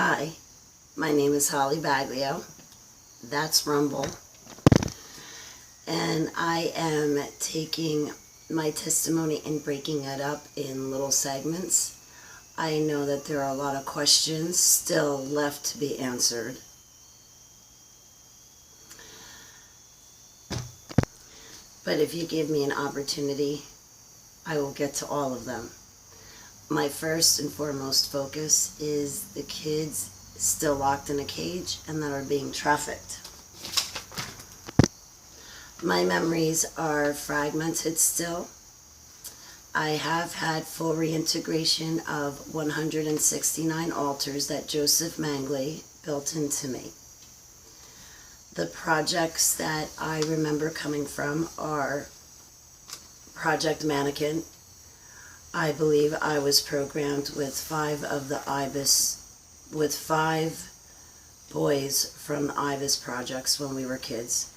Hi, my name is Holly Baglio. That's Rumble. And I am taking my testimony and breaking it up in little segments. I know that there are a lot of questions still left to be answered. But if you give me an opportunity, I will get to all of them. My first and foremost focus is the kids still locked in a cage and that are being trafficked. My memories are fragmented still. I have had full reintegration of 169 altars that Joseph Mengele built into me. The projects that I remember coming from are Project Mannequin. I believe I was programmed with 5 boys from the IBIS projects when we were kids.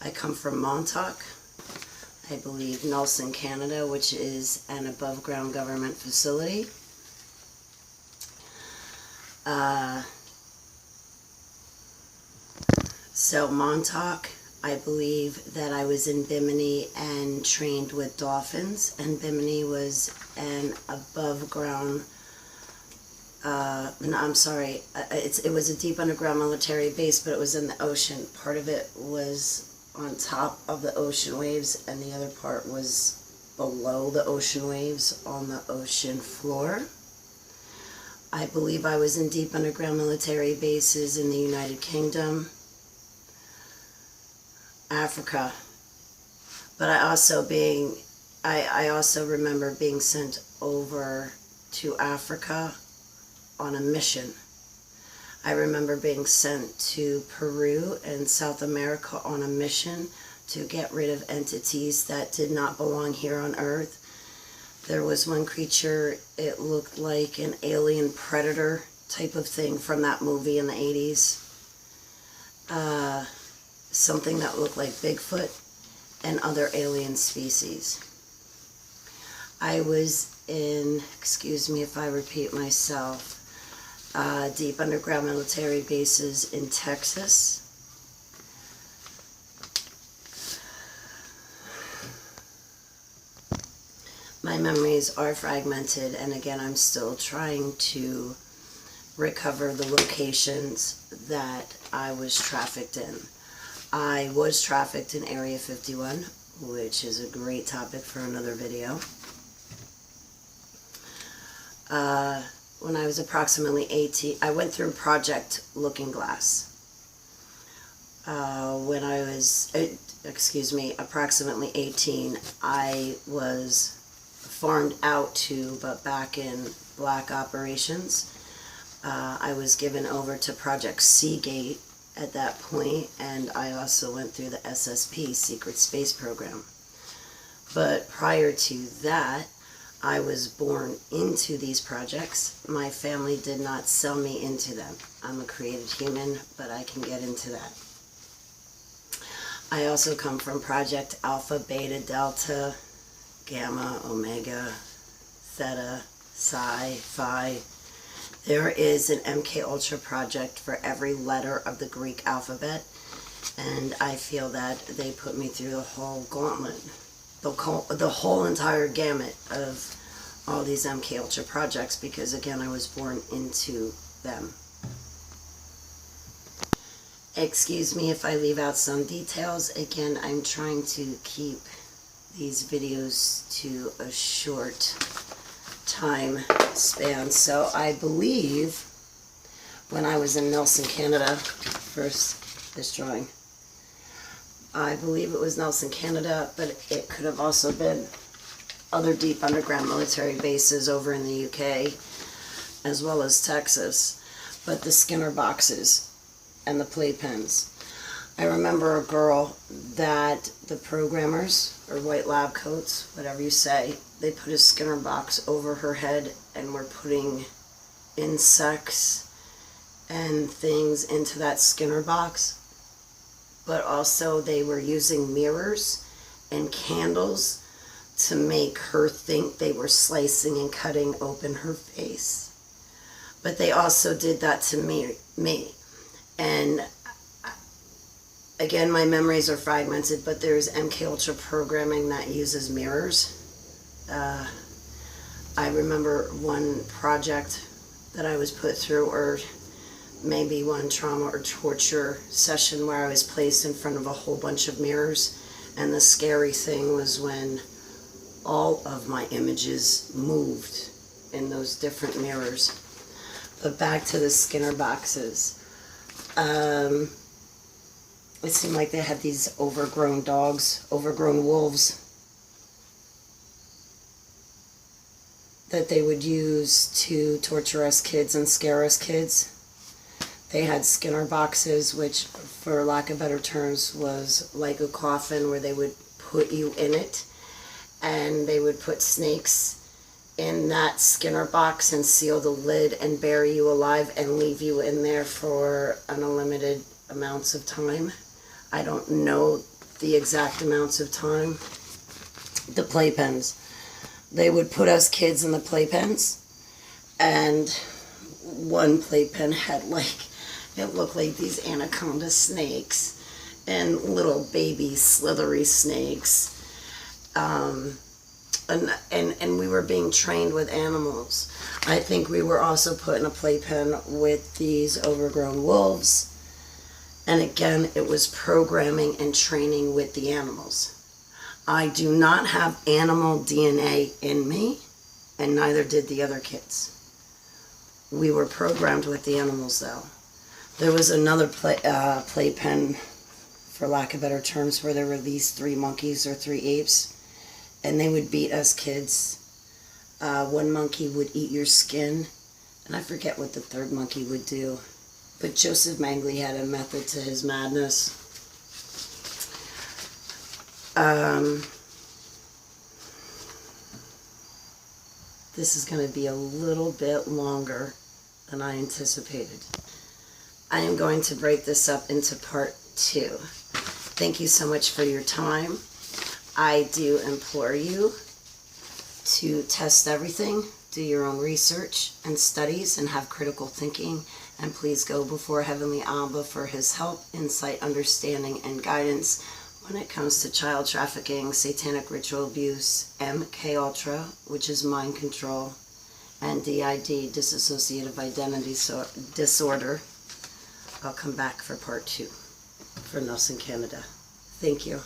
I come from Montauk, I believe Nelson, Canada, which is an above ground government facility. So Montauk, I believe that I was in Bimini and trained with dolphins, and Bimini was an above ground, it was a deep underground military base, but it was in the ocean. Part of it was on top of the ocean waves, and the other part was below the ocean waves on the ocean floor. I believe I was in deep underground military bases in the United Kingdom, Africa, but I also remember being sent over to Africa on a mission. I remember being sent to Peru and South America on a mission to get rid of entities that did not belong here on Earth. There was one creature, it looked like an alien predator type of thing from that movie in the 80s. Something that looked like Bigfoot and other alien species. I was in, excuse me if I repeat myself, deep underground military bases in Texas. My memories are fragmented, and again, I'm still trying to recover the locations that I was trafficked in. I was trafficked in Area 51, which is a great topic for another video. When I was approximately 18, I went through Project Looking Glass. When I was, approximately 18, I was farmed out to, but back in black operations. I was given over to Project Seagate at that point, and I also went through the SSP, Secret Space Program. But prior to that, I was born into these projects. My family did not sell me into them. I'm a created human, but I can get into that. I also come from Project Alpha, Beta, Delta, Gamma, Omega, Theta, Psi, Phi. There is an MK Ultra project for every letter of the Greek alphabet, and I feel that they put me through the whole gauntlet, the whole entire gamut of all these MK Ultra projects, because again, I was born into them. Excuse me if I leave out some details. Again, I'm trying to keep these videos to a short time span. So I believe when I was in Nelson, Canada, first this drawing, I believe it was Nelson, Canada, but it could have also been other deep underground military bases over in the UK as well as Texas. But the Skinner boxes and the playpens, I remember a girl that the programmers, or white lab coats, whatever you say, they put a Skinner box over her head and were putting insects and things into that Skinner box. But also they were using mirrors and candles to make her think they were slicing and cutting open her face. But they also did that to me. And again, my memories are fragmented, but there's MK Ultra programming that uses mirrors. I remember one project that I was put through, or maybe one trauma or torture session, where I was placed in front of a whole bunch of mirrors. And the scary thing was when all of my images moved in those different mirrors. But back to the Skinner boxes. It seemed like they had these overgrown dogs, overgrown wolves, that they would use to torture us kids and scare us kids. They had Skinner boxes, which, for lack of better terms, was like a coffin where they would put you in it, and they would put snakes in that Skinner box and seal the lid and bury you alive and leave you in there for unlimited amounts of time. I don't know the exact amounts of time. The playpens. They would put us kids in the playpens, and one playpen had it looked like these anaconda snakes and little baby slithery snakes. And we were being trained with animals. I think we were also put in a playpen with these overgrown wolves. And again, it was programming and training with the animals. I do not have animal DNA in me, and neither did the other kids. We were programmed with the animals, though. There was another playpen, for lack of better terms, where there were these 3 monkeys or 3 apes, and they would beat us kids. One monkey would eat your skin, and I forget what the 3rd monkey would do. But Joseph Mengele had a method to his madness. This is going to be a little bit longer than I anticipated. I am going to break this up into part 2. Thank you so much for your time. I do implore you to test everything, do your own research and studies, and have critical thinking. And please go before Heavenly Abba for his help, insight, understanding, and guidance when it comes to child trafficking, satanic ritual abuse, MK Ultra, which is mind control, and DID, dissociative identity disorder. I'll come back for part 2 for Nelson, Canada. Thank you.